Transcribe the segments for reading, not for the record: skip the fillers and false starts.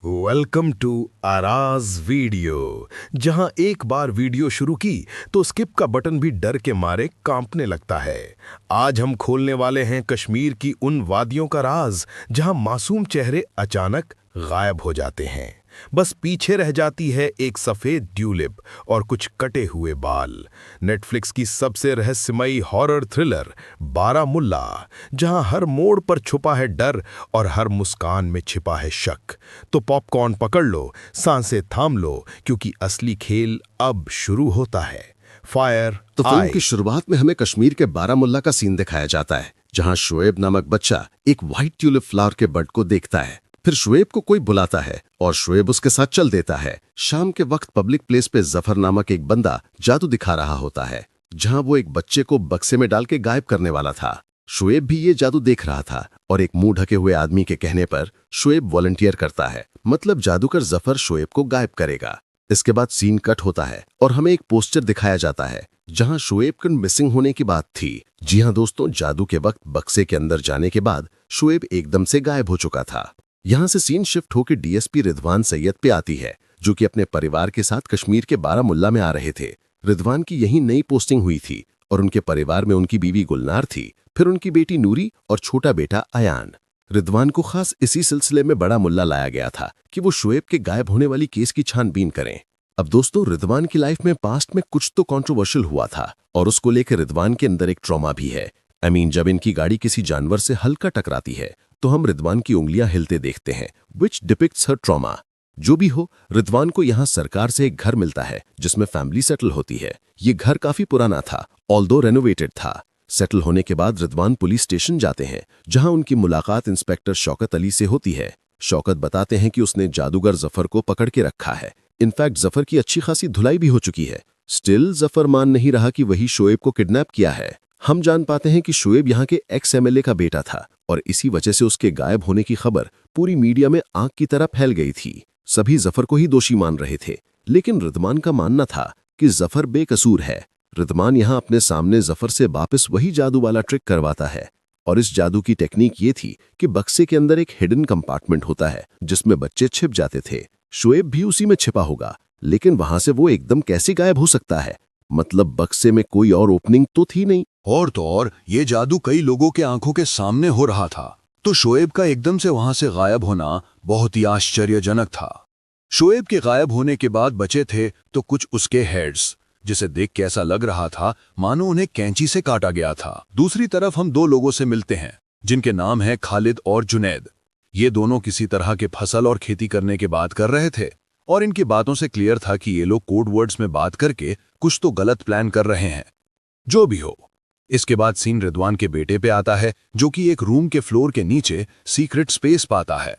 Welcome to आराज video. जहां एक बार video शुरू की तो स्किप का बटन भी डर के मारे कांपने लगता है। आज हम खोलने वाले हैं कश्मीर की उन वादियों का राज जहां मासूम चेहरे अचानक गायब हो जाते हैं। बस पीछे रह जाती है एक सफेद ट्यूलिप और कुछ कटे हुए बाल। नेटफ्लिक्स की सबसे रहस्यमयी हॉरर थ्रिलर बारामुल्ला, जहां हर मोड़ पर छुपा है डर और हर मुस्कान में छिपा है शक। तो पॉपकॉर्न पकड़ लो, सांसें थाम लो, क्योंकि असली खेल अब शुरू होता है। फायर तो फिल्म की शुरुआत में हमें कश्मीर के बारामुल्ला का सीन दिखाया जाता है, जहां शुएब नामक बच्चा एक व्हाइट ट्यूलिप फ्लावर के बड को देखता है। फिर शुएब को कोई बुलाता है और शुएब उसके साथ चल देता है। शाम के वक्त पब्लिक प्लेस पे जफर नामक एक बंदा जादू दिखा रहा होता है, जहां वो एक बच्चे को बक्से में डाल के गायब करने वाला था। शुएब भी ये जादू देख रहा था और एक मुंह ढके हुए आदमी के कहने पर शुएब वॉलंटियर करता है, मतलब जादूगर जफर शुएब को गायब करेगा। इसके बाद सीन कट होता है और हमें एक पोस्टर दिखाया जाता है जहां शुएब के मिसिंग होने की बात थी। जी हाँ दोस्तों, जादू के वक्त बक्से के अंदर जाने के बाद शुएब एकदम से गायब हो चुका था। यहाँ से सीन शिफ्ट होकर डीएसपी रिजवान सैयद पे आती है, जो कि अपने परिवार के साथ कश्मीर के बारामुल्ला में आ रहे थे। रिजवान की यही नई पोस्टिंग हुई थी और उनके परिवार में उनकी बीवी गुलनार थी, फिर उनकी बेटी नूरी और छोटा बेटा अयान। रिजवान को खास इसी सिलसिले में बड़ा मुल्ला लाया गया था कि वो शुएब के गायब होने वाली केस की छानबीन करें। अब दोस्तों, रिजवान की लाइफ में पास्ट में कुछ तो कंट्रोवर्शियल हुआ था और उसको लेकर रिजवान के अंदर एक ट्रॉमा भी है। जब इनकी गाड़ी किसी जानवर से हल्का टकराती है तो हम रिजवान की उंगलियां हिलते देखते हैं, विच डिपिक्ट्स हर ट्रॉमा। जो भी हो, रिजवान को यहाँ सरकार से एक घर मिलता है जिसमें फैमिली सेटल होती है। ये घर काफी पुराना था, ऑल्दो रेनोवेटेड था। सेटल होने के बाद रिजवान पुलिस स्टेशन जाते हैं, जहां उनकी मुलाकात इंस्पेक्टर शौकत अली से होती है। शौकत बताते हैं कि उसने जादूगर जफर को पकड़ के रखा है। इनफैक्ट जफर की अच्छी खासी धुलाई भी हो चुकी है। स्टिल जफर मान नहीं रहा कि वही शोएब को किडनैप किया है। हम जान पाते हैं कि शोएब यहाँ के एक्स एमएलए का बेटा था और इसी वजह से उसके गायब होने की खबर पूरी मीडिया में आग की तरह फैल गई थी। सभी जफर को ही दोषी मान रहे थे, लेकिन रिजवान का मानना था कि जफर बेकसूर है। रिजवान यहाँ अपने सामने जफर से वापस वही जादू वाला ट्रिक करवाता है और इस जादू की टेक्निक ये थी कि बक्से के अंदर एक हिडन कंपार्टमेंट होता है जिसमें बच्चे छिप जाते थे। शोएब भी उसी में छिपा होगा, लेकिन वहां से वो एकदम कैसे गायब हो सकता है? मतलब बक्से में कोई और ओपनिंग तो थी नहीं। और तो और ये जादू कई लोगों के आंखों के सामने हो रहा था, तो शोएब का एकदम से वहां से गायब होना बहुत ही आश्चर्यजनक था। शोएब के गायब होने के बाद बचे थे तो कुछ उसके हेड्स, जिसे देख के ऐसा लग रहा था मानो उन्हें कैंची से काटा गया था। दूसरी तरफ हम दो लोगों से मिलते हैं जिनके नाम है खालिद और जुनैद। ये दोनों किसी तरह के फसल और खेती करने के बात कर रहे थे और इनकी बातों से क्लियर था कि ये लोग कोड वर्ड्स में बात करके कुछ तो गलत प्लान कर रहे हैं। जो भी हो, इसके बाद सीन रिजवान के बेटे पे आता है, जो कि एक रूम के फ्लोर के नीचे सीक्रेट स्पेस पाता है।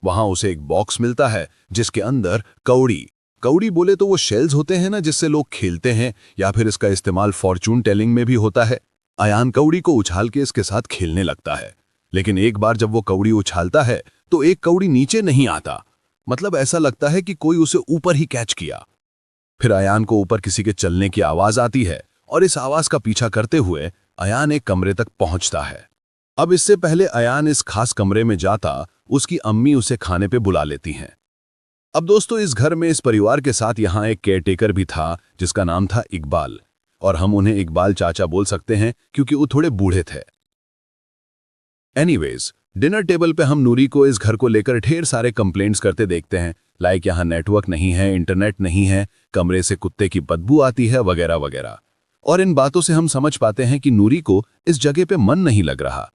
वहां उसे एक बॉक्स मिलता है जिसके अंदर कौड़ी बोले तो वो शेल्स होते हैं ना, जिससे लोग खेलते हैं, या फिर इसका इस्तेमाल फॉर्चून टेलिंग में भी होता है। अयान कौड़ी को उछाल के इसके साथ खेलने लगता है, लेकिन एक बार जब वो कौड़ी उछालता है तो एक कौड़ी नीचे नहीं आता, मतलब ऐसा लगता है कि कोई उसे ऊपर ही कैच किया। फिर अयान को ऊपर किसी के चलने की आवाज आती है और इस आवाज का पीछा करते हुए अयान एक कमरे तक पहुंचता है। अब इससे पहले अयान इस खास कमरे में जाता, उसकी अम्मी उसे खाने पे बुला लेती हैं। अब दोस्तों, इस घर में इस परिवार के साथ यहाँ एक केयरटेकर भी था जिसका नाम था इकबाल, और हम उन्हें इकबाल चाचा बोल सकते हैं क्योंकि वो थोड़े बूढ़े थे। एनीवेज, डिनर टेबल पे हम नूरी को इस घर को लेकर ढेर सारे कंप्लेंट्स करते देखते हैं, लाइक यहाँ नेटवर्क नहीं है, इंटरनेट नहीं है, कमरे से कुत्ते की बदबू आती है, वगैरह वगैरह। और इन बातों से हम समझ पाते हैं कि नूरी को इस जगह पे मन नहीं लग रहा।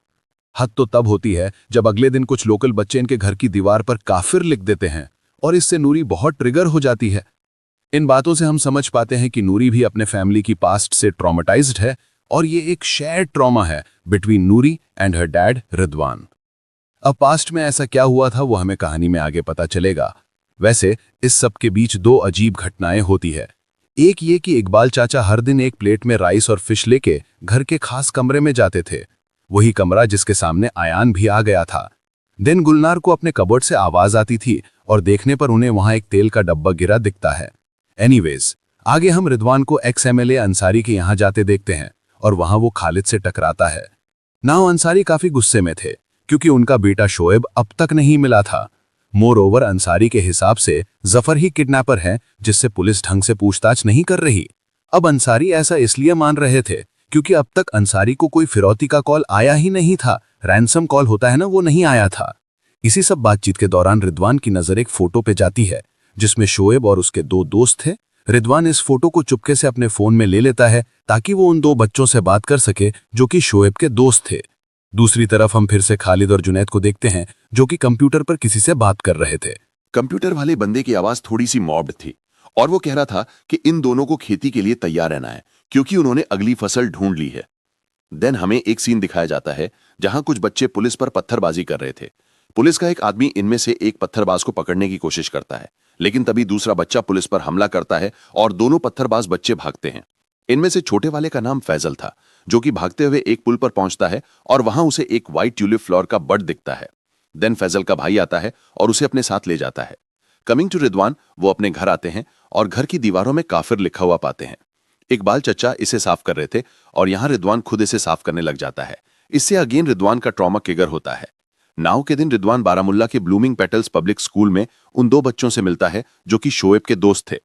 हद तो तब होती है जब अगले दिन कुछ लोकल बच्चे इनके घर की दीवार पर काफिर लिख देते हैं और इससे नूरी बहुत ट्रिगर हो जाती है। इन बातों से हम समझ पाते हैं कि नूरी भी अपने फैमिली की पास्ट से ट्रॉमेटाइज्ड है और ये एक शेयर्ड ट्रॉमा है between Noori and her dad Rizwan. अब पास्ट में ऐसा क्या हुआ था वो हमें कहानी में आगे पता चलेगा। वैसे इस सब के बीच दो अजीब घटनाएं होती है। एक ये कि इकबाल चाचा हर दिन एक प्लेट में राइस और फिश लेके घर के खास कमरे में जाते थे, वही कमरा जिसके सामने अयान भी आ गया था। दिन गुलनार को अपने कबर्ड से आवाज आती थी और देखने पर उन्हें वहां एक तेल का डब्बा गिरा दिखता है। एनीवेज, आगे हम रिजवान को एक्स एमएलए अंसारी के यहाँ जाते देखते हैं और वहां वो खालिद से टकराता है। नाउ अंसारी काफी गुस्से में थे क्योंकि उनका बेटा शोएब अब तक नहीं मिला था। मोर ओवर अंसारी के हिसाब से जफर ही किडनैपर है जिससे पुलिस ढंग से पूछताछ नहीं कर रही। अब अंसारी ऐसा इसलिए मान रहे थे क्योंकि अब तक अंसारी को कोई फिरौती का कॉल आया ही नहीं था, रैंसम कॉल होता है ना, वो नहीं आया था। इसी सब बातचीत के दौरान रिदवान की नजर एक फोटो पे जाती है जिसमें शोएब और उसके दो दोस्त थे। रिदवान इस फोटो को चुपके से अपने फोन में ले लेता है ताकि वो उन दो बच्चों से बात कर सके जो कि शोएब के दोस्त थे। दूसरी तरफ हम फिर से खालिद और जुनैद को देखते हैं जो कि कंप्यूटर पर किसी से बात कर रहे थे। कंप्यूटर वाले बंदे की आवाज थोड़ी सी मॉब्ड थी और वो कह रहा था कि इन दोनों को खेती के लिए तैयार रहना है क्योंकि उन्होंने अगली फसल ढूंढ ली है। देन हमें एक सीन दिखाया जाता है जहां कुछ बच्चे पुलिस पर पत्थरबाजी कर रहे थे। पुलिस का एक आदमी इनमें से एक पत्थरबाज को पकड़ने की कोशिश करता है, लेकिन तभी दूसरा बच्चा पुलिस पर हमला करता है और दोनों पत्थरबाज बच्चे भागते हैं। इनमें से छोटे वाले का नाम फैजल था जो कि भागते हुए एक पुल पर पहुंचता है और वहां उसे एक व्हाइट ट्यूलिप फ्लावर का बड दिखता है। देन फैजल का भाई आता है और उसे अपने साथ ले जाता है। कमिंग टू रिदवान, वो अपने घर आते हैं और घर की दीवारों में काफिर लिखा हुआ पाते हैं। इकबाल चचा इसे साफ कर रहे थे और यहां रिदवान खुद इसे साफ करने लग जाता है। इससे अगेन रिदवान का ट्रॉमा ट्रिगर होता है। नाउ के दिन रिदवान बारामुल्ला के ब्लूमिंग पेटल्स पब्लिक स्कूल में उन दो बच्चों से मिलता है जो कि शोएब के दोस्त थे।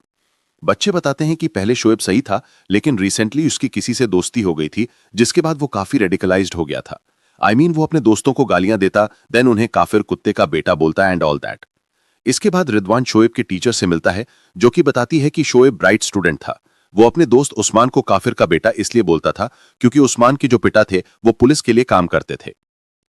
बच्चे बताते हैं कि पहले शोएब सही था लेकिन रिसेंटली उसकी किसी से दोस्ती हो गई थी जिसके बाद वो काफी रेडिकलाइज्ड हो गया था। वो अपने दोस्तों को गालियां देता, देन उन्हें काफिर कुत्ते का बेटा बोलता एंड ऑल दैट। इसके बाद रिदवान शोएब के टीचर से मिलता है जो कि बताती है कि शोएब ब्राइट स्टूडेंट था। वो अपने दोस्त उस्मान को काफिर का बेटा इसलिए बोलता था क्योंकि उस्मान के जो पिता थे वो पुलिस के लिए काम करते थे।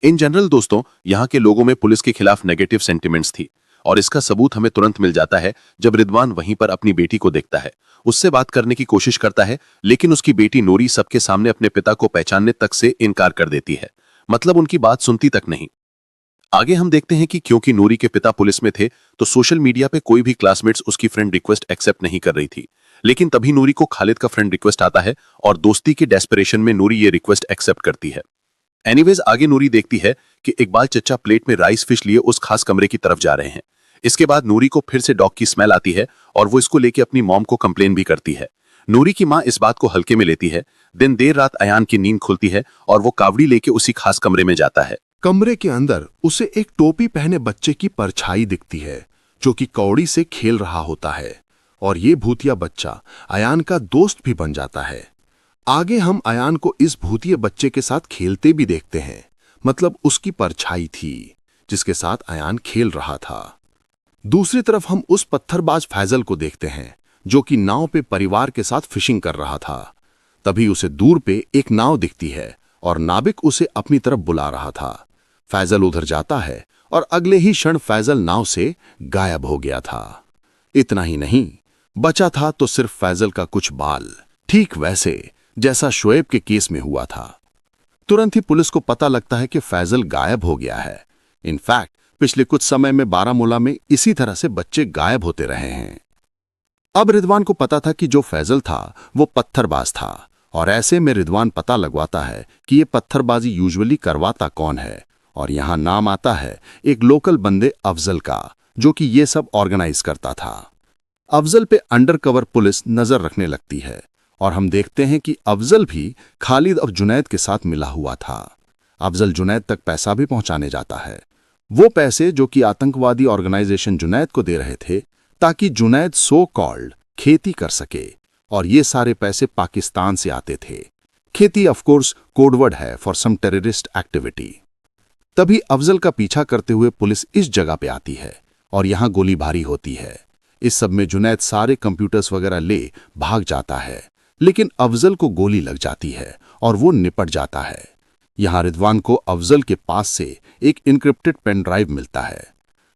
इन जनरल दोस्तों, यहाँ के लोगों में पुलिस के खिलाफ नेगेटिव सेंटिमेंट्स थी और इसका सबूत हमें तुरंत मिल जाता है जब रिदवान वहीं पर अपनी बेटी को देखता है। उससे बात करने की कोशिश करता है लेकिन उसकी बेटी नूरी सबके सामने अपने पिता को पहचानने तक से इनकार कर देती है, मतलब उनकी बात सुनती तक नहीं। आगे हम देखते हैं कि क्योंकि नूरी के पिता पुलिस में थे तो सोशल मीडिया पे कोई भी क्लासमेट्स उसकी फ्रेंड रिक्वेस्ट एक्सेप्ट नहीं कर रही थी, लेकिन तभी नूरी को खालिद का फ्रेंड रिक्वेस्ट आता है और दोस्ती के डेस्परेशन में नूरी ये रिक्वेस्ट एक्सेप्ट करती है। एनीवेज आगे नूरी देखती है कि इकबाल चचा प्लेट में राइस फिश लिए उस खास कमरे की तरफ जा रहे हैं। इसके बाद नूरी को फिर से डॉग की स्मेल आती है और वो इसको लेके अपनी मॉम को कंप्लेन भी करती है। नूरी की माँ इस बात को हल्के में लेती है। दिन देर रात अयान की नींद खुलती है और वो कावड़ी लेके उसी खास कमरे में जाता है। कमरे के अंदर उसे एक टोपी पहने बच्चे की परछाई दिखती है जो कि कौड़ी से खेल रहा होता है और ये भूतिया बच्चा अयान का दोस्त भी बन जाता है। आगे हम अयान को इस भूतिया बच्चे के साथ खेलते भी देखते हैं, मतलब उसकी परछाई थी जिसके साथ अयान खेल रहा था। दूसरी तरफ हम उस पत्थरबाज फैजल को देखते हैं जो कि नाव पे परिवार के साथ फिशिंग कर रहा था। तभी उसे दूर पे एक नाव दिखती है और नाविक उसे अपनी तरफ बुला रहा था। फैजल उधर जाता है और अगले ही क्षण फैजल नाव से गायब हो गया था। इतना ही नहीं, बचा था तो सिर्फ फैजल का कुछ बाल, ठीक वैसे जैसा शोएब के केस में हुआ था। तुरंत ही पुलिस को पता लगता है कि फैजल गायब हो गया है। इनफैक्ट पिछले कुछ समय में बारामूला में इसी तरह से बच्चे गायब होते रहे हैं। अब रिदवान को पता था कि जो फैजल था वो पत्थरबाज था और ऐसे में रिदवान पता लगवाता है कि ये पत्थरबाजी यूजुअली करवाता कौन है और यहां नाम आता है एक लोकल बंदे अफजल का जो कि ये सब ऑर्गेनाइज करता था। अफजल पे अंडरकवर पुलिस नजर रखने लगती है और हम देखते हैं कि अफजल भी खालिद और जुनैद के साथ मिला हुआ था। अफजल जुनैद तक पैसा भी पहुंचाने जाता है, वो पैसे जो कि आतंकवादी ऑर्गेनाइजेशन जुनैद को दे रहे थे ताकि जुनैद सो कॉल्ड खेती कर सके, और ये सारे पैसे पाकिस्तान से आते थे। खेती ऑफ कोर्स कोडवर्ड है फॉर सम टेररिस्ट एक्टिविटी। तभी अफजल का पीछा करते हुए पुलिस इस जगह पे आती है और यहां गोलीबारी होती है। इस सब में जुनैद सारे कंप्यूटर्स वगैरह ले भाग जाता है, लेकिन अफजल को गोली लग जाती है और वो निपट जाता है। यहां रिदवान को अफजल के पास से एक इनक्रिप्टेड पेन ड्राइव मिलता है,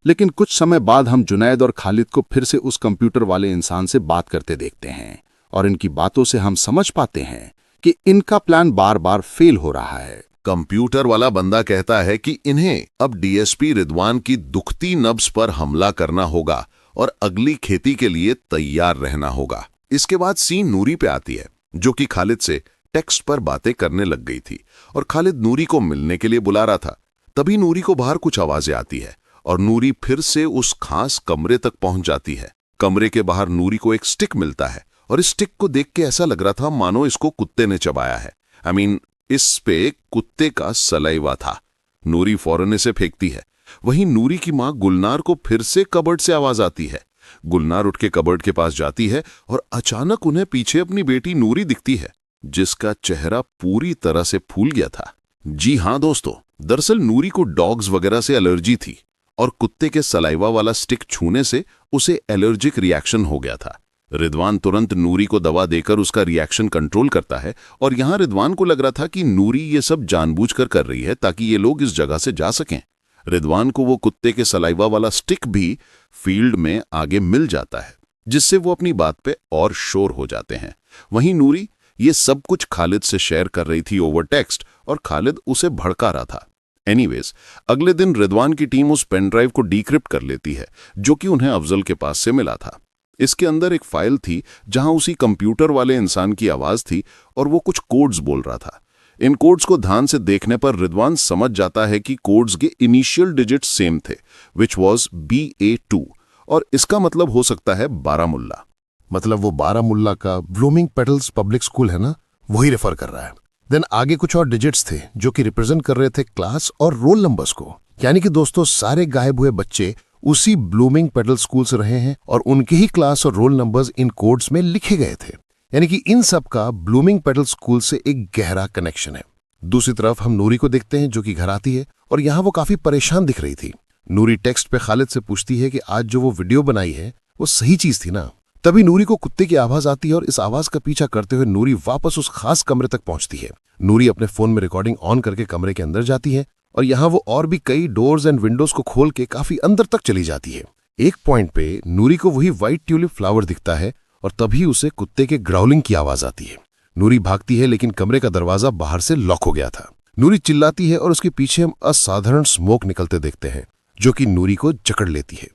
लेकिन कुछ समय बाद हम जुनैद और खालिद को फिर से उस कंप्यूटर वाले इंसान से बात करते देखते हैं और इनकी बातों से हम समझ पाते हैं कि इनका प्लान बार बार फेल हो रहा है। कंप्यूटर वाला बंदा कहता है कि इन्हें अब डीएसपी रिदवान की दुखती नब्ज पर हमला करना होगा और अगली खेती के लिए तैयार रहना होगा। इसके बाद सीन नूरी पे आती है जो कि खालिद से टेक्स्ट पर बातें करने लग गई थी और खालिद नूरी को मिलने के लिए बुला रहा था। तभी नूरी को बाहर कुछ आवाजें आती है और नूरी फिर से उस खास कमरे तक पहुंच जाती है। कमरे के बाहर नूरी को एक स्टिक मिलता है और इस स्टिक को देख के ऐसा लग रहा था मानो इसको कुत्ते ने चबाया है। इस पे कुत्ते का सलाइवा था। नूरी फौरन इसे फेंकती है, वहीं नूरी की मां गुलनार को फिर से कबर्ड से आवाज आती है। गुलनार उठ के कबर्ड के पास जाती है और अचानक उन्हें पीछे अपनी बेटी नूरी दिखती है, जिसका चेहरा पूरी तरह से फूल गया था। जी हां दोस्तों, दरअसल नूरी को डॉग्स वगैरह से एलर्जी थी और कुत्ते के सलाइवा वाला स्टिक छूने से उसे एलर्जिक रिएक्शन हो गया था। रिदवान तुरंत नूरी को दवा देकर उसका रिएक्शन कंट्रोल करता है और यहां रिदवान को लग रहा था कि नूरी ये सब जानबूझकर कर रही है ताकि ये लोग इस जगह से जा सकें। रिदवान को वो कुत्ते के सलाइवा वाला स्टिक भी फील्ड में आगे मिल जाता है, जिससे वो अपनी बात पे और श्योर हो जाते हैं। वहीं नूरी ये सब कुछ खालिद से शेयर कर रही थी ओवर टेक्स्ट और खालिद उसे भड़का रहा था। एनीवेज, अगले दिन रिदवान की टीम उस पेन ड्राइव को डिक्रिप्ट कर लेती है जो कि उन्हें अफजल के पास से मिला था। इसके अंदर एक फाइल थी जहां उसी कंप्यूटर वाले इंसान की आवाज थी और वो कुछ कोड्स बोल रहा था। इन कोड्स को ध्यान से देखने पर रिदवान समझ जाता है कि कोड्स के इनिशियल डिजिट सेम थे, विच वॉज BA2, और इसका मतलब हो सकता है बारामुल्ला। मतलब वो बारामुल्ला का ब्लूमिंग पेटल्स पब्लिक स्कूल है ना, वही रेफर कर रहा है। देन आगे कुछ और डिजिट्स थे जो कि रिप्रेजेंट कर रहे थे क्लास और रोल नंबर्स को। यानी कि दोस्तों सारे गायब हुए बच्चे उसी ब्लूमिंग पेटल स्कूल से रहे हैं और उनके ही क्लास और रोल नंबर्स इन कोड्स में लिखे गए थे। यानी कि इन सब का ब्लूमिंग पेटल स्कूल से एक गहरा कनेक्शन है। दूसरी तरफ हम नूरी को देखते हैं जो कि घर आती है और यहाँ वो काफी परेशान दिख रही थी। नूरी टेक्स्ट पे खालिद से पूछती है कि आज जो वो वीडियो बनाई है वो सही चीज थी ना। तभी नूरी को कुत्ते की आवाज आती है और इस आवाज का पीछा करते हुए नूरी वापस उस खास कमरे तक पहुंचती है। नूरी अपने फोन में रिकॉर्डिंग ऑन करके कमरे के अंदर जाती है और यहाँ वो और भी कई डोर्स एंड विंडोज को खोल के काफी अंदर तक चली जाती है। एक पॉइंट पे नूरी को वही व्हाइट ट्यूलिप फ्लावर दिखता है और तभी उसे कुत्ते के ग्राउलिंग की आवाज आती है। नूरी भागती है लेकिन कमरे का दरवाजा बाहर से लॉक हो गया था। नूरी चिल्लाती है और उसके पीछे हम असाधारण स्मोक निकलते देखते हैं जो कि नूरी को जकड़ लेती है।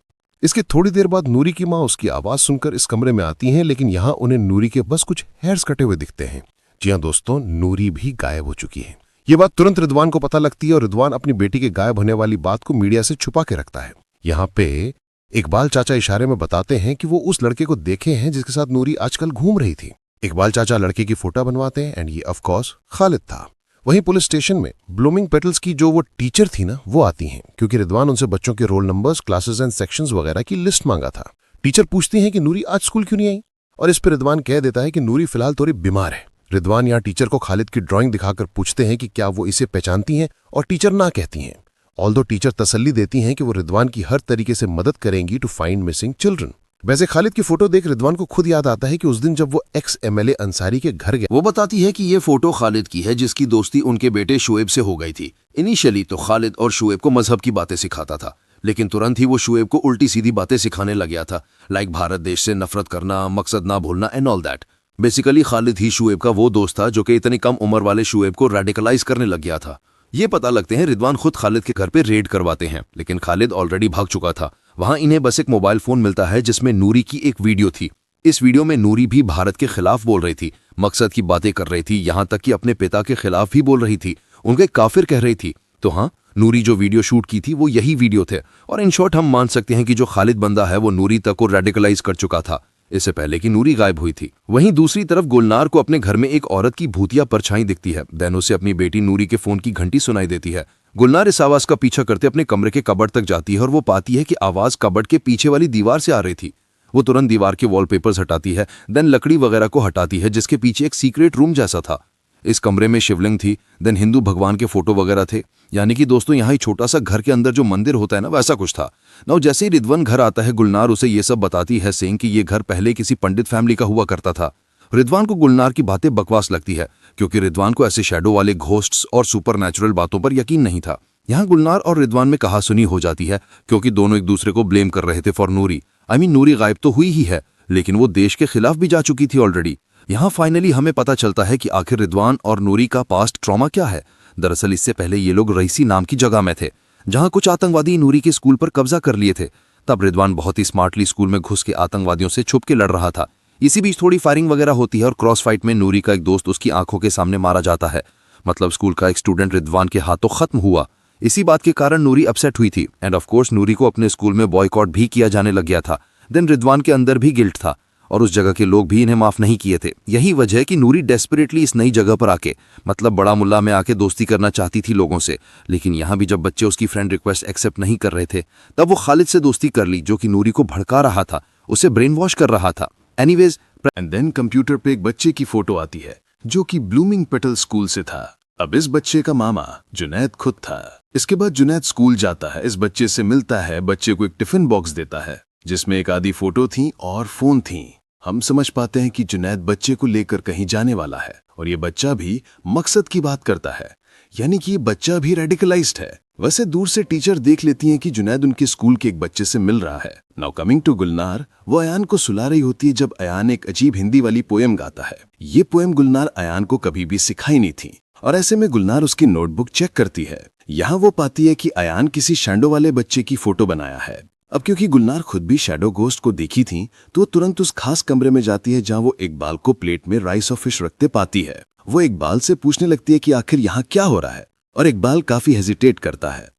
इसके थोड़ी देर बाद नूरी की मां उसकी आवाज सुनकर इस कमरे में आती हैं, लेकिन यहां उन्हें नूरी के बस कुछ हेयर्स कटे हुए दिखते हैं। जी हां दोस्तों, नूरी भी गायब हो चुकी है। ये बात तुरंत रिदवान को पता लगती है और रिदवान अपनी बेटी के गायब होने वाली बात को मीडिया से छुपा के रखता है। यहाँ पे इकबाल चाचा इशारे में बताते हैं कि वो उस लड़के को देखे हैं जिसके साथ नूरी आजकल घूम रही थी। इकबाल चाचा लड़के की फोटो बनवाते हैं एंड ये ऑफ कोर्स खालिद था। वहीं पुलिस स्टेशन में ब्लूमिंग पेटल्स की जो वो टीचर थी ना, वो आती हैं क्योंकि रिदवान उनसे बच्चों के roll numbers, classes and sections वगैरह की लिस्ट मांगा था। टीचर पूछती हैं कि नूरी आज स्कूल क्यों नहीं आई और इस पर रिदवान कह देता है कि नूरी फिलहाल थोड़ी बीमार है। रिदवान यहाँ टीचर को खालिद की ड्राइंग दिखाकर पूछते हैं कि क्या वो इसे पहचानती हैं और टीचर ना कहती हैं। ऑल्दो टीचर तसल्ली देती हैं कि वो रिदवान की हर तरीके से मदद करेंगी टू फाइंड मिसिंग चिल्ड्रन। वैसे खालिद की फोटो देख रिदवान को खुद याद आता है कि उस दिन जब वो एक्स MLA अंसारी के घर गया। वो बताती है कि ये फोटो खालिद की है जिसकी दोस्ती उनके बेटे शुएब से हो गई थी। इनिशियली तो खालिद और शुएब को मजहब की बातें सिखाता था, लेकिन तुरंत ही वो शुएब को उल्टी सीधी बातें सिखाने लग गया था, लाइक भारत देश से नफरत करना, मकसद ना भूलना and all that. Basically Khalid ही शुएब का वो दोस्त था जो कि इतनी कम उम्र वाले शुएब को रेडिकलाइज करने लग गया था। ये पता लगते हैं रिदवान खुद खालिद के घर पे रेड करवाते हैं, लेकिन खालिद ऑलरेडी भाग चुका था। वहां इन्हें बस एक मोबाइल फोन मिलता है जिसमें नूरी की एक वीडियो थी। इस वीडियो में नूरी भी भारत के खिलाफ बोल रही थी, मकसद की बातें कर रही थी, यहां तक कि अपने पिता के खिलाफ भी बोल रही थी, उनके काफिर कह रही थी। तो हाँ, नूरी जो वीडियो शूट की थी वो यही वीडियो थे और इन शॉर्ट हम मान सकते हैं कि जो खालिद बंदा है वो नूरी तक को रेडिकलाइज कर चुका था इससे पहले कि नूरी गायब हुई थी। वहीं दूसरी तरफ गुलनार को अपने घर में एक औरत की भूतिया परछाई दिखती है। देन उसे अपनी बेटी नूरी के फोन की घंटी सुनाई देती है। गुलनार इस आवाज का पीछा करते अपने कमरे के कबर्ड तक जाती है और वो पाती है कि आवाज कबर्ड के पीछे वाली दीवार से आ रही थी। वो तुरंत दीवार के वॉलपेपर्स हटाती है, देन लकड़ी वगैरह को हटाती है जिसके पीछे एक सीक्रेट रूम जैसा था। इस कमरे में शिवलिंग थी, देन हिंदू भगवान के फोटो वगैरह थे। यानी कि दोस्तों यहाँ ही छोटा सा घर के अंदर जो मंदिर होता है ना, वैसा कुछ था। नाउ जैसे ही रिदवान घर आता है, गुलनार उसे ये सब बताती है, सेइंग कि ये घर पहले किसी पंडित फैमिली का हुआ करता था। रिदवान को गुलनार की बातें बकवास लगती है क्योंकि रिदवान को ऐसे शैडो वाले घोस्ट्स और सुपरनैचुरल बातों पर यकीन नहीं था। यहाँ गुलनार और रिदवान में कहासुनी हो जाती है क्योंकि दोनों एक दूसरे को ब्लेम कर रहे थे फॉर नूरी। नूरी गायब तो हुई ही है, लेकिन वो देश के खिलाफ भी जा चुकी थी ऑलरेडी। यहाँ फाइनली हमें पता चलता है कि आखिर रिदवान और नूरी का पास्ट ट्रॉमा क्या है। दरअसल इससे पहले ये लोग रईसी नाम की जगह में थे जहाँ कुछ आतंकवादी नूरी के स्कूल पर कब्जा कर लिए थे। तब रिदवान बहुत ही स्मार्टली स्कूल में घुस के आतंकवादियों से छुप के लड़ रहा था। इसी बीच थोड़ी फायरिंग वगैरह होती है और क्रॉस फाइट में नूरी का एक दोस्त उसकी आंखों के सामने मारा जाता है। मतलब स्कूल का एक स्टूडेंट रिदवान के हाथों खत्म हुआ। इसी बात के कारण नूरी अपसेट हुई थी एंड ऑफ कोर्स नूरी को अपने स्कूल में बॉयकॉट भी किया जाने लग गया था। देन रिदवान के अंदर भी गिल्ट था और उस जगह के लोग भी इन्हें माफ नहीं किए थे। यही वजह है कि नूरी डेस्परेटली इस नई जगह पर आके, मतलब बड़ा मुल्ला में आके दोस्ती करना चाहती थी लोगों से। लेकिन यहाँ भी जब बच्चे उसकी फ्रेंड रिक्वेस्ट एक्सेप्ट नहीं कर रहे थे, तब वो खालिद से दोस्ती कर ली, जो कि नूरी को भड़का रहा था, उसे ब्रेन वॉश कर रहा था। एनीवेज, एंड देन कंप्यूटर पे एक बच्चे की फोटो आती है जो कि ब्लूमिंग पेटल स्कूल से था। अब इस बच्चे का मामा जुनैद खुद था। इसके बाद जुनैद स्कूल जाता है, इस बच्चे से मिलता है, बच्चे को एक टिफिन बॉक्स देता है जिसमें एक आधी फोटो थी और फोन थी। हम समझ पाते हैं कि जुनैद बच्चे को लेकर कहीं जाने वाला है और ये बच्चा भी मकसद की बात करता है, यानी कि ये बच्चा भी रेडिकलाइज्ड है। वैसे दूर से टीचर देख लेती हैं कि जुनैद उनके स्कूल के एक बच्चे से मिल रहा है। नाउ कमिंग टू गुलनार, वो अयान को सुला रही होती है जब अयान एक अजीब हिंदी वाली पोएम गाता है। ये पोएम गुलनार अयान को कभी भी सिखाई नहीं थी और ऐसे में गुलनार उसकी नोटबुक चेक करती है। यहाँ वो पाती है कि अयान किसी शैडो वाले बच्चे की फोटो बनाया है। अब क्योंकि गुलनार खुद भी शैडो गोस्ट को देखी थी, तो वो तुरंत उस खास कमरे में जाती है जहाँ वो इकबाल को प्लेट में राइस और फिश रखते पाती है। वो इकबाल से पूछने लगती है कि आखिर यहाँ क्या हो रहा है, और इकबाल काफी हेजिटेट करता है।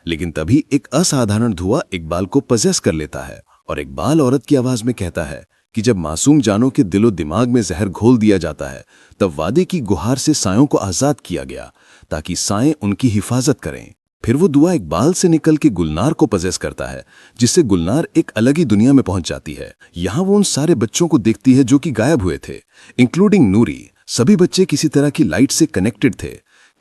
लेकिन तभी एक असाधारण धुआं इकबाल को पजेस कर लेता है और इकबाल औरत की आवाज में कहता है कि जब मासूम जानों के दिलो दिमाग में जहर घोल दिया जाता है, तब वादे की गुहार से सायों को आजाद किया गया ताकि साएं उनकी हिफाजत करें। फिर वो दुआ इकबाल से निकल के गुलनार को पजेस करता है, जिससे गुलनार एक अलग ही दुनिया में पहुंच जाती है। यहाँ वो उन सारे बच्चों को देखती है जो कि गायब हुए थे, इंक्लूडिंग नूरी। सभी बच्चे किसी तरह की लाइट से कनेक्टेड थे,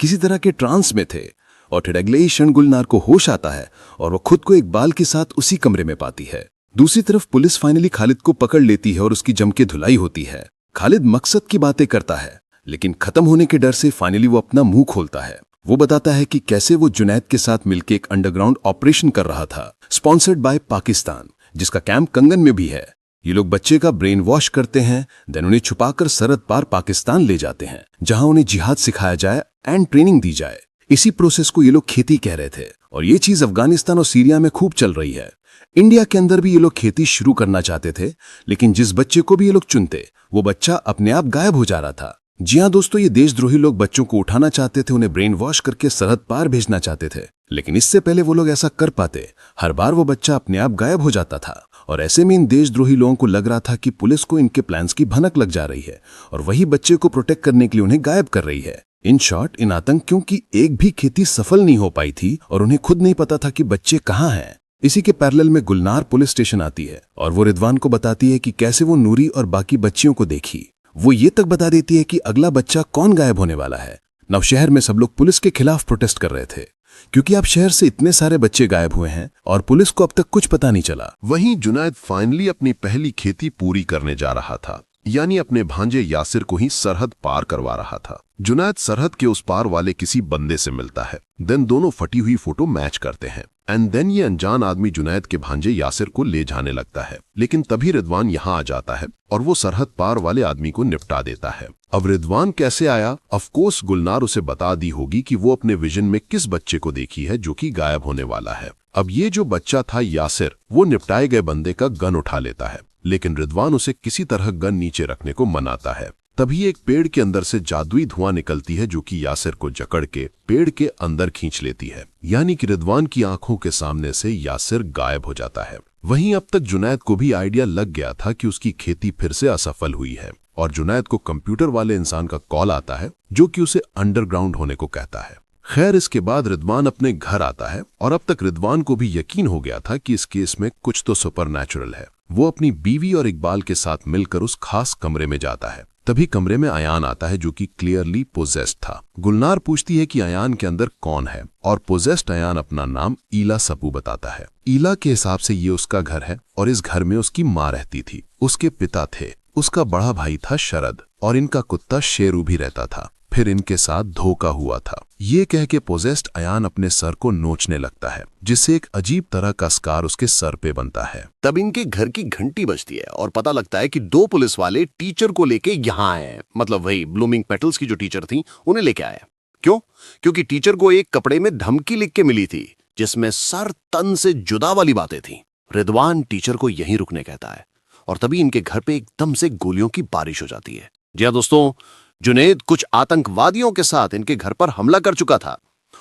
किसी तरह के ट्रांस में थे, और फिर अगले ही क्षण गुलनार को होश आता है और वो खुद को इकबाल के साथ उसी कमरे में पाती है। दूसरी तरफ पुलिस फाइनली खालिद को पकड़ लेती है और उसकी जम के धुलाई होती है। खालिद मकसद की बातें करता है, लेकिन खत्म होने के डर से फाइनली वो अपना मुंह खोलता है। वो बताता है कि कैसे वो जुनैद के साथ मिलकर एक अंडरग्राउंड ऑपरेशन कर रहा था, स्पॉन्सर्ड बाय पाकिस्तान, जिसका कैंप कंगन में भी है। ये लोग बच्चे का ब्रेन वॉश करते हैं, देन उन्हें छुपाकर सरहद पार पाकिस्तान ले जाते हैं, जहां उन्हें जिहाद सिखाया जाए एंड ट्रेनिंग दी जाए। इसी प्रोसेस को ये लोग खेती कह रहे थे और ये चीज अफगानिस्तान और सीरिया में खूब चल रही है। इंडिया के अंदर भी ये लोग खेती शुरू करना चाहते थे, लेकिन जिस बच्चे को भी ये लोग चुनते, वो बच्चा अपने आप गायब हो जा रहा था। जी हाँ दोस्तों, ये देशद्रोही लोग बच्चों को उठाना चाहते थे, उन्हें ब्रेन वॉश करके सरहद पार भेजना चाहते थे, लेकिन इससे पहले वो लोग ऐसा कर पाते, हर बार वो बच्चा अपने आप गायब हो जाता था। और ऐसे में इन देशद्रोही लोगों को लग रहा था कि पुलिस को इनके प्लान्स की भनक लग जा रही है और वही बच्चे को प्रोटेक्ट करने के लिए उन्हें गायब कर रही है। इन शॉर्ट, इन आतंकियों की एक भी खेती सफल नहीं हो पाई थी और उन्हें खुद नहीं पता था कि बच्चे कहाँ हैं। इसी के पैरेलल में गुलनार पुलिस स्टेशन आती है और वो रिदवान को बताती है कि कैसे वो नूरी और बाकी बच्चियों को देखी। वो ये तक बता देती है कि अगला बच्चा कौन गायब होने वाला है। नव शहर में सब लोग पुलिस के खिलाफ प्रोटेस्ट कर रहे थे, क्योंकि अब शहर से इतने सारे बच्चे गायब हुए हैं और पुलिस को अब तक कुछ पता नहीं चला। वहीं जुनैद फाइनली अपनी पहली खेती पूरी करने जा रहा था, यानी अपने भांजे यासिर को ही सरहद पार करवा रहा था। जुनैद सरहद के उस पार वाले किसी बंदे से मिलता है, देन दोनों फटी हुई फोटो मैच करते हैं एंड देन ये अनजान आदमी जुनैद के भांजे यासिर को ले जाने लगता है। लेकिन तभी रिदवान यहाँ आ जाता है और वो सरहद पार वाले आदमी को निपटा देता है। अब रिदवान कैसे आया? ऑफ कोर्स गुलनार उसे बता दी होगी कि वो अपने विजन में किस बच्चे को देखी है जो कि गायब होने वाला है। अब ये जो बच्चा था यासिर, वो निपटाए गए बंदे का गन उठा लेता है, लेकिन रिदवान उसे किसी तरह गन नीचे रखने को मनाता है। तभी एक पेड़ के अंदर से जादुई धुआं निकलती है जो कि यासिर को जकड़ के पेड़ के अंदर खींच लेती है, यानी कि रिदवान की आंखों के सामने से यासिर गायब हो जाता है। वहीं अब तक जुनैद को भी आइडिया लग गया था कि उसकी खेती फिर से असफल हुई है और जुनैद को कंप्यूटर वाले इंसान का कॉल आता है जो कि उसे अंडरग्राउंड होने को कहता है। खैर, इसके बाद रिदवान अपने घर आता है और अब तक रिदवान को भी यकीन हो गया था कि इस केस में कुछ तो सुपरनैचुरल है। वो अपनी बीवी और इकबाल के साथ मिलकर उस खास कमरे में जाता है। तभी कमरे में अयान आता है जो कि क्लियरली पोजेस्ड था। गुलनार पूछती है कि अयान के अंदर कौन है और पोजेस्ड अयान अपना नाम ईला सपू बताता है। ईला के हिसाब से ये उसका घर है और इस घर में उसकी माँ रहती थी, उसके पिता थे, उसका बड़ा भाई था शरद और इनका कुत्ता शेरू भी रहता था। फिर इनके साथ धोखा हुआ था। ये कह के पोजेस्ड अयान अपने सर को नोचने लगता है, जिससे एक अजीब तरह का स्कार उसके सर पे बनता है। तब इनके घर की घंटी बजती है और पता लगता है कि 2 पुलिस वाले टीचर को लेके यहाँ आए हैं, मतलब वही ब्लूमिंग पेटल्स की जो टीचर थी उन्हें लेके आए। क्यों? क्योंकि टीचर को एक कपड़े में धमकी लिख के मिली थी जिसमें सर तन से जुदा वाली बातें थी। रिदवान टीचर को यहीं रुकने कहता है और तभी इनके घर पे एकदम से गोलियों की बारिश हो जाती है। जी हाँ दोस्तों, जुनैद कुछ आतंकवादियों के साथ इनके घर पर हमला कर चुका था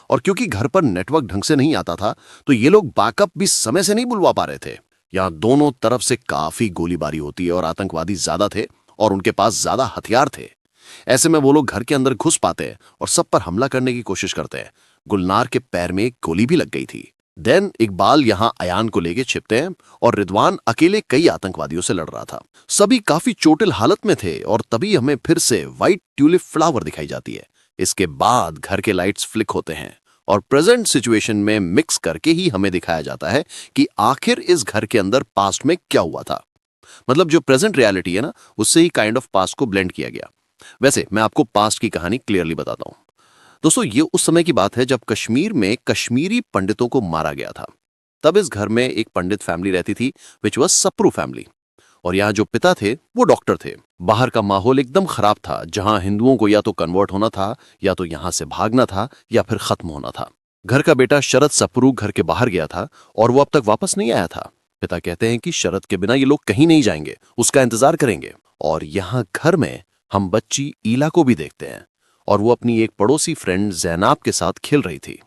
और क्योंकि घर पर नेटवर्क ढंग से नहीं आता था तो ये लोग बैकअप भी समय से नहीं बुलवा पा रहे थे। यहाँ दोनों तरफ से काफी गोलीबारी होती है और आतंकवादी ज्यादा थे और उनके पास ज्यादा हथियार थे। ऐसे में वो लोग घर के अंदर घुस पाते हैं और सब पर हमला करने की कोशिश करते हैं। गुलनार के पैर में एक गोली भी लग गई थी। देन इकबाल यहाँ अयान को लेके छिपते हैं और रिदवान अकेले कई आतंकवादियों से लड़ रहा था। सभी काफी चोटिल हालत में थे और तभी हमें फिर से व्हाइट ट्यूलिप फ्लावर दिखाई जाती है। इसके बाद घर के लाइट्स फ्लिक होते हैं और प्रेजेंट सिचुएशन में मिक्स करके ही हमें दिखाया जाता है कि आखिर इस घर के अंदर पास्ट में क्या हुआ था। मतलब जो प्रेजेंट रियलिटी है ना, उससे ही काइंड ऑफ पास्ट को ब्लेंड किया गया। वैसे मैं आपको पास्ट की कहानी क्लियरली बताता हूं। दोस्तों, ये उस समय की बात है जब कश्मीर में कश्मीरी पंडितों को मारा गया था। तब इस घर में एक पंडित फैमिली रहती थी, विच वॉज सप्रू फैमिली। और यहाँ जो पिता थे वो डॉक्टर थे। बाहर का माहौल एकदम खराब था, जहां हिंदुओं को या तो कन्वर्ट होना था, या तो यहां से भागना था, या फिर खत्म होना था। घर का बेटा शरद सप्रू घर के बाहर गया था और वो अब तक वापस नहीं आया था। पिता कहते हैं कि शरद के बिना ये लोग कहीं नहीं जाएंगे, उसका इंतजार करेंगे। और यहाँ घर में हम बच्ची ईला को भी देखते हैं और वो अपनी एक पड़ोसी फ्रेंड जैनाब के साथ खेल रही थी।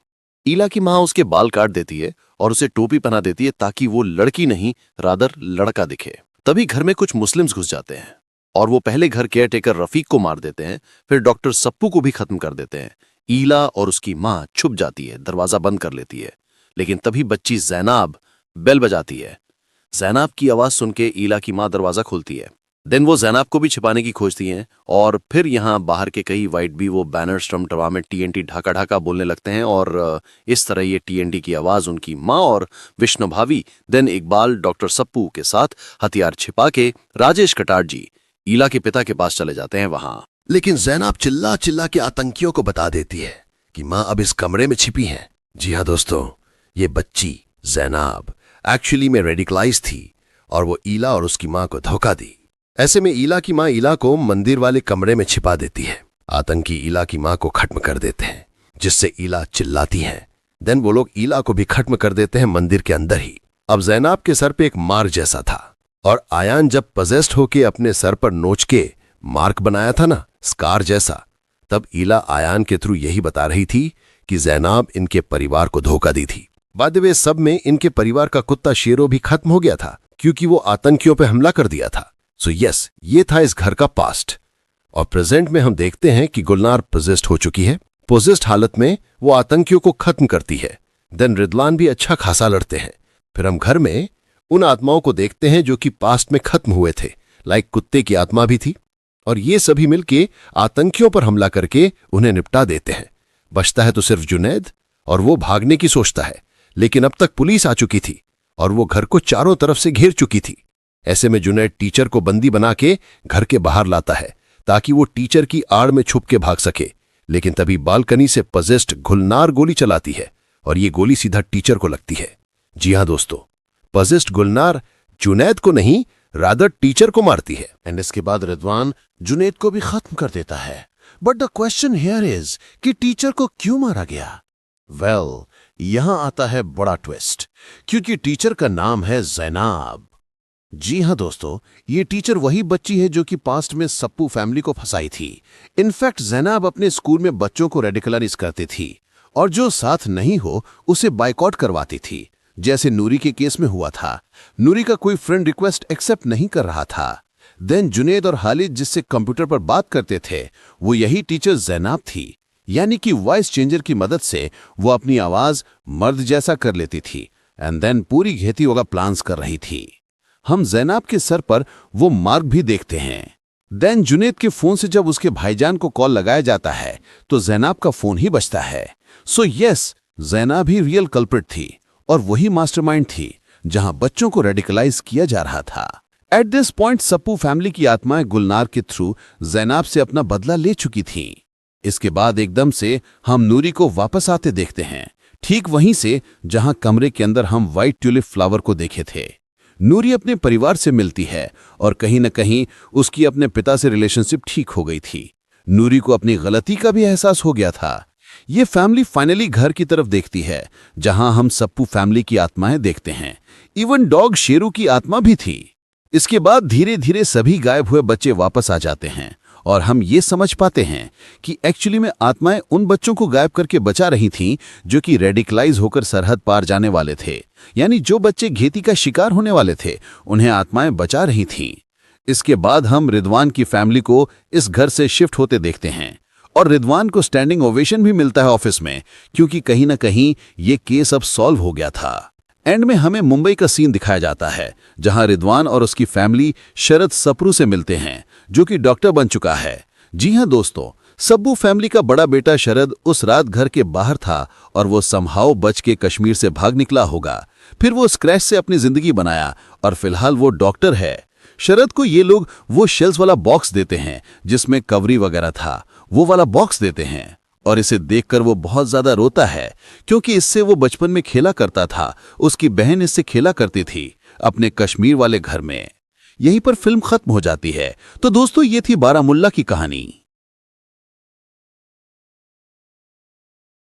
ईला की माँ उसके बाल काट देती है और उसे टोपी पहना देती है ताकि वो लड़की नहीं रादर लड़का दिखे। तभी घर में कुछ मुस्लिम्स घुस जाते हैं और वो पहले घर केयरटेकर रफीक को मार देते हैं, फिर डॉक्टर सप्पू को भी खत्म कर देते हैं। ईला और उसकी माँ छुप जाती है, दरवाजा बंद कर लेती है। लेकिन तभी बच्ची जैनाब बेल बजाती है। जैनाब की आवाज सुन के ईला की माँ दरवाजा खोलती है। देन वो जैनाब को भी छिपाने की खोजती हैं और फिर यहाँ बाहर के कई वाइट भी वो बैनर स्टम्प टवा में TNT ढाका ढाका बोलने लगते हैं और इस तरह ये TNT की आवाज उनकी माँ और विष्णु भाभी देन इकबाल डॉक्टर सप्पू के साथ हथियार छिपा के राजेश कटार जी ईला के पिता के पास चले जाते हैं वहां। लेकिन जैनाब चिल्ला चिल्ला के आतंकियों को बता देती है कि माँ अब इस कमरे में छिपी है। जी हाँ दोस्तों, ये बच्ची जैनाब एक्चुअली में रेडिकलाइज थी और वो ईला और उसकी माँ को धोखा दी। ऐसे में ईला की माँ ईला को मंदिर वाले कमरे में छिपा देती है। आतंकी ईला की माँ को खत्म कर देते हैं, जिससे ईला चिल्लाती है। देन वो लोग ईला को भी खत्म कर देते हैं मंदिर के अंदर ही। अब जैनाब के सर पे एक मार्क जैसा था और आयान जब पजेस्ट होके अपने सर पर नोच के मार्क बनाया था ना, स्कार जैसा, तब ईला आयान के थ्रू यही बता रही थी कि जैनाब इनके परिवार को धोखा दी थी। बाद में सब में इनके परिवार का कुत्ता शेरो भी खत्म हो गया था क्योंकि वो आतंकियों पे हमला कर दिया था। सो यस, ये था इस घर का पास्ट। और प्रेजेंट में हम देखते हैं कि गुलनार पोजेस्ड हो चुकी है। पोजेस्ड हालत में वो आतंकियों को खत्म करती है। देन रिदवान भी अच्छा खासा लड़ते हैं। फिर हम घर में उन आत्माओं को देखते हैं जो कि पास्ट में खत्म हुए थे, लाइक कुत्ते की आत्मा भी थी। और ये सभी मिलके आतंकियों पर हमला करके उन्हें निपटा देते हैं। बचता है तो सिर्फ जुनैद और वो भागने की सोचता है, लेकिन अब तक पुलिस आ चुकी थी और वो घर को चारों तरफ से घेर चुकी थी। ऐसे में जुनैद टीचर को बंदी बना के घर के बाहर लाता है ताकि वो टीचर की आड़ में छुप के भाग सके। लेकिन तभी बालकनी से पजेस्ड गुलनार गोली चलाती है और ये गोली सीधा टीचर को लगती है। जी हाँ दोस्तों, पजेस्ड गुलनार जुनैद को नहीं रादर टीचर को मारती है। एंड इसके बाद रिदवान जुनैद को भी खत्म कर देता है। But the question here is कि टीचर को क्यों मारा गया? वेल, यहां आता है बड़ा ट्विस्ट, क्योंकि टीचर का नाम है जैनाब। जी हाँ दोस्तों, ये टीचर वही बच्ची है जो कि पास्ट में सप्पू फैमिली को फंसाई थी। इनफैक्ट जैनाब अपने स्कूल में बच्चों को रेडिकलाइज करती थी और जो साथ नहीं हो उसे बाइकआउट करवाती थी, जैसे नूरी के केस में हुआ था। नूरी का कोई फ्रेंड रिक्वेस्ट एक्सेप्ट नहीं कर रहा था। देन जुनैद और हालिद जिससे कंप्यूटर पर बात करते थे, वो यही टीचर जैनाब थी। यानी कि वॉइस चेंजर की मदद से वो अपनी आवाज मर्द जैसा कर लेती थी एंड देन पूरी घेती होगा प्लान्स कर रही थी। हम जैनाब के सर पर वो मार्क भी देखते हैं। देन जुनैद के फोन से जब उसके भाईजान को कॉल लगाया जाता है तो जैनाब का फोन ही बजता है। सो यस, जैनाब ही रियल कल्प्रिट थी और वही मास्टरमाइंड थी जहां बच्चों को रेडिकलाइज किया जा रहा था। एट दिस पॉइंट सप्पू फैमिली की आत्माएं गुलनार के थ्रू जैनाब से अपना बदला ले चुकी थीं। इसके बाद एकदम से हम नूरी को वापस आते देखते हैं, ठीक वहीं से जहां कमरे के अंदर हम व्हाइट ट्यूलिप फ्लावर को देखे थे। नूरी अपने परिवार से मिलती है और कहीं न कहीं उसकी अपने पिता से रिलेशनशिप ठीक हो गई थी। नूरी को अपनी गलती का भी एहसास हो गया था। ये फैमिली फाइनली घर की तरफ देखती है जहां हम सप्पू फैमिली की आत्माएं देखते हैं। इवन डॉग शेरू की आत्मा भी थी। इसके बाद धीरे धीरे सभी गायब हुए बच्चे वापस आ जाते हैं और हम ये समझ पाते हैं कि एक्चुअली में आत्माएं उन बच्चों को गायब करके बचा रही थीं जो कि रेडिकलाइज होकर सरहद पार जाने वाले थे। यानी जो बच्चे घेती का शिकार होने वाले थे उन्हें आत्माएं बचा रही थीं। इसके बाद हम रिदवान की फैमिली को इस घर से शिफ्ट होते देखते हैं और रिदवान को स्टैंडिंग ओवेशन भी मिलता है ऑफिस में, क्योंकि कहीं ना कहीं ये केस अब सॉल्व हो गया था। एंड में हमें मुंबई का सीन दिखाया जाता है जहां रिदवान और उसकी फैमिली शरद सप्रू से मिलते हैं जो कि डॉक्टर बन चुका है। जी हां दोस्तों, सब्बू फैमिली का बड़ा बेटा शरद उस रात घर के बाहर था और वो समहाउ बच के कश्मीर से भाग निकला होगा। फिर वो स्क्रैच से अपनी जिंदगी बनाया और फिलहाल वो डॉक्टर है। शरद को ये लोग वो शेल्स वाला बॉक्स देते हैं जिसमें कवरी वगैरह था, वो वाला बॉक्स देते हैं और इसे देखकर वो बहुत ज्यादा रोता है क्योंकि इससे वो बचपन में खेला करता था। उसकी बहन इससे खेला करती थी अपने कश्मीर वाले घर में। यहीं पर फिल्म खत्म हो जाती है। तो दोस्तों, ये थी बारामुल्ला की कहानी।